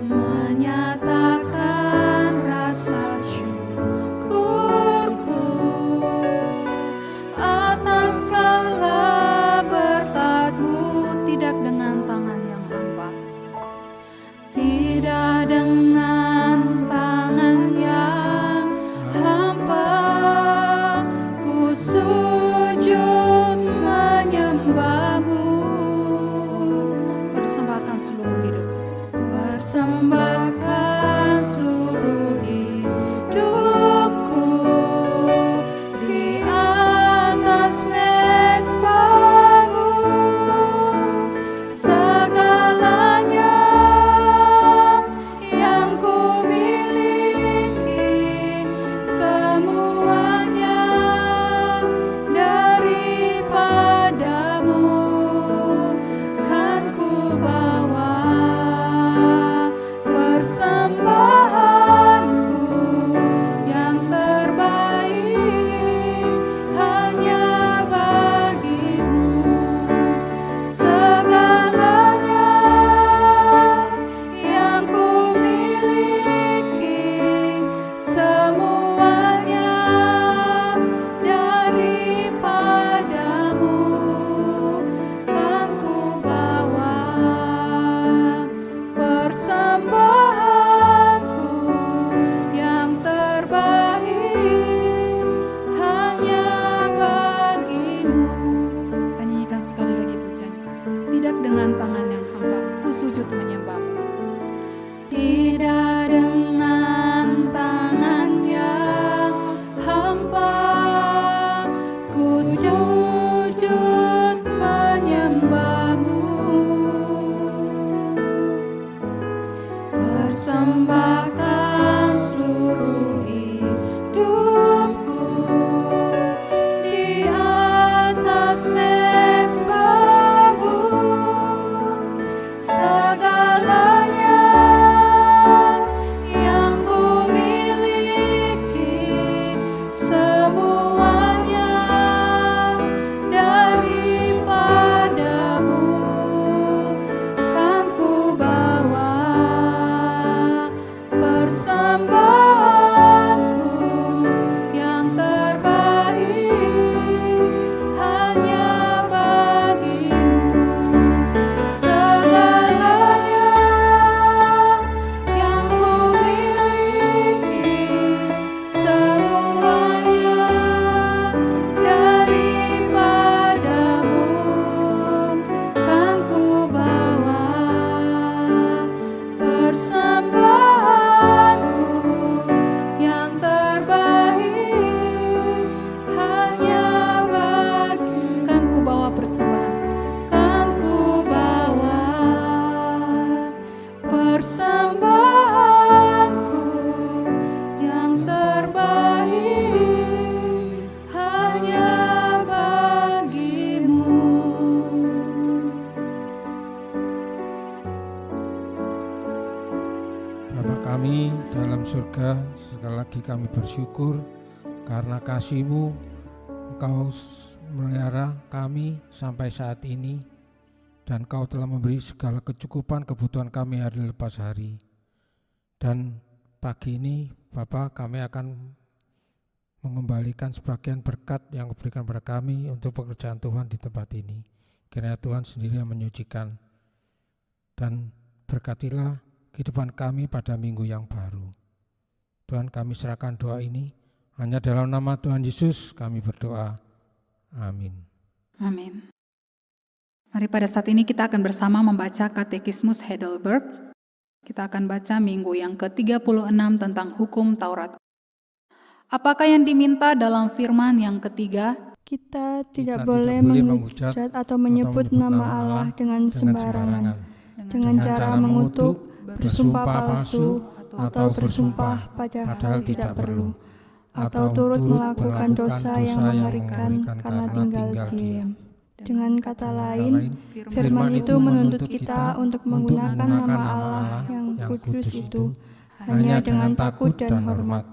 menyatakan rasa syukurku atas segala berkat-Mu. Tidak dengan tangan yang hampa, tidak dengan tangan yang hampa, ku sujud menyembah-Mu. Persembahkan seluruh hidup, persembahkan seluruh hidupku di atas mezbah-Mu. Segalanya yang ku miliki, semuanya daripada-Mu kan ku bawa. Persembahanku yang terbaik hanya bagi-Mu. Segalanya yang ku miliki, semuanya daripada-Mu kan ku bawa. Persembahanku yang terbaik hanya bagi-Mu. Kita nyanyikan sekali lagi pujian. Tidak dengan tangan yang hampa, ku sujud menyembah-Mu. Tidak dengan tangan yang hampa, ku sujud menyembah-Mu. Persembahkan seluruh hidupku di atas mezbah-Mu. Segalanya surga. Sekali lagi kami bersyukur karena kasih-Mu, Engkau melihara kami sampai saat ini, dan Kau telah memberi segala kecukupan kebutuhan kami hari lepas hari. Dan pagi ini Bapa, kami akan mengembalikan sebagian berkat yang diberikan kepada kami untuk pekerjaan Tuhan di tempat ini. Kiranya Tuhan sendiri yang menyucikan, dan berkatilah kehidupan kami pada minggu yang baru. Tuhan, kami serahkan doa ini hanya dalam nama Tuhan Yesus kami berdoa. Amin. Amin. Mari pada saat ini kita akan bersama membaca Katekismus Heidelberg. Kita akan baca minggu yang ke-36 tentang hukum Taurat. Apakah yang diminta dalam firman yang ketiga? Kita tidak boleh menghujat atau menyebut nama Allah dengan sembarangan, dengan cara mengutuk, bersumpah palsu, atau bersumpah padahal tidak perlu, atau turut melakukan dosa yang mengerikan karena tinggal diam. Dengan kata lain, firman itu menuntut kita untuk menggunakan nama Allah yang kudus itu hanya dengan takut dan hormat,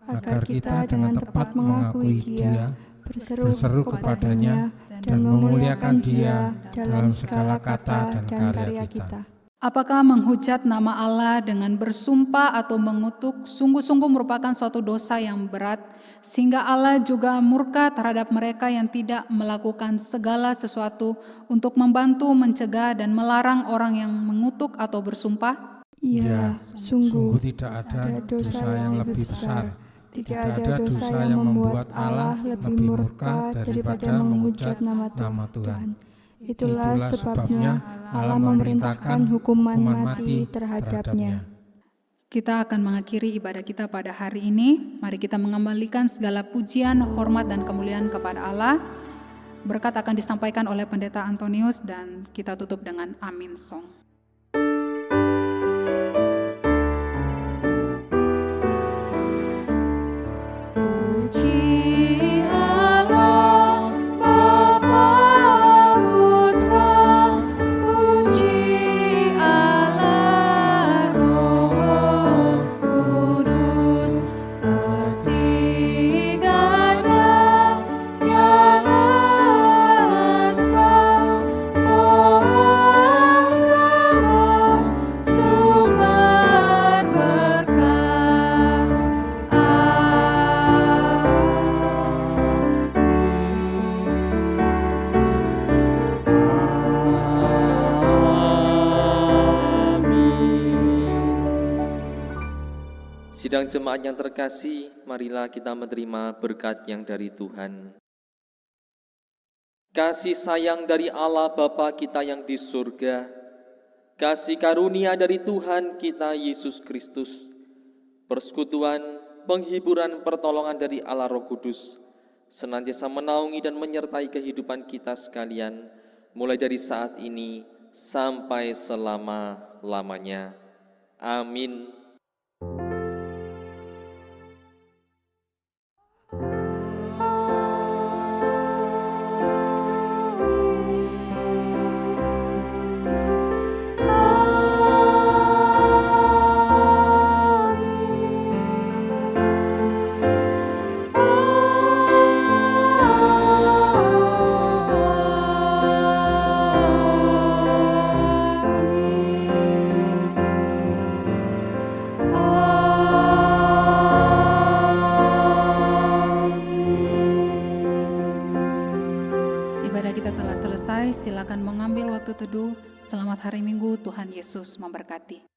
agar kita dengan tepat mengakui Dia, berseru kepadanya, dan memuliakan Dia dalam segala kata dan karya kita. Apakah menghujat nama Allah dengan bersumpah atau mengutuk sungguh-sungguh merupakan suatu dosa yang berat, sehingga Allah juga murka terhadap mereka yang tidak melakukan segala sesuatu untuk membantu, mencegah, dan melarang orang yang mengutuk atau bersumpah? Ya, sungguh tidak ada dosa yang lebih besar. Tidak ada dosa yang membuat Allah lebih murka daripada menghujat nama Tuhan. Itulah sebabnya Allah memerintahkan hukuman mati terhadapnya. Kita akan mengakhiri ibadah kita pada hari ini. Mari kita mengembalikan segala pujian, hormat, dan kemuliaan kepada Allah. Berkat akan disampaikan oleh Pendeta Antonius dan kita tutup dengan Amin Song. Sidang jemaat yang terkasih, marilah kita menerima berkat yang dari Tuhan. Kasih sayang dari Allah Bapa kita yang di surga, kasih karunia dari Tuhan kita Yesus Kristus, persekutuan, penghiburan, pertolongan dari Allah Roh Kudus, senantiasa menaungi dan menyertai kehidupan kita sekalian, mulai dari saat ini sampai selama-lamanya. Amin. Silakan mengambil waktu teduh. Selamat hari Minggu, Tuhan Yesus memberkati.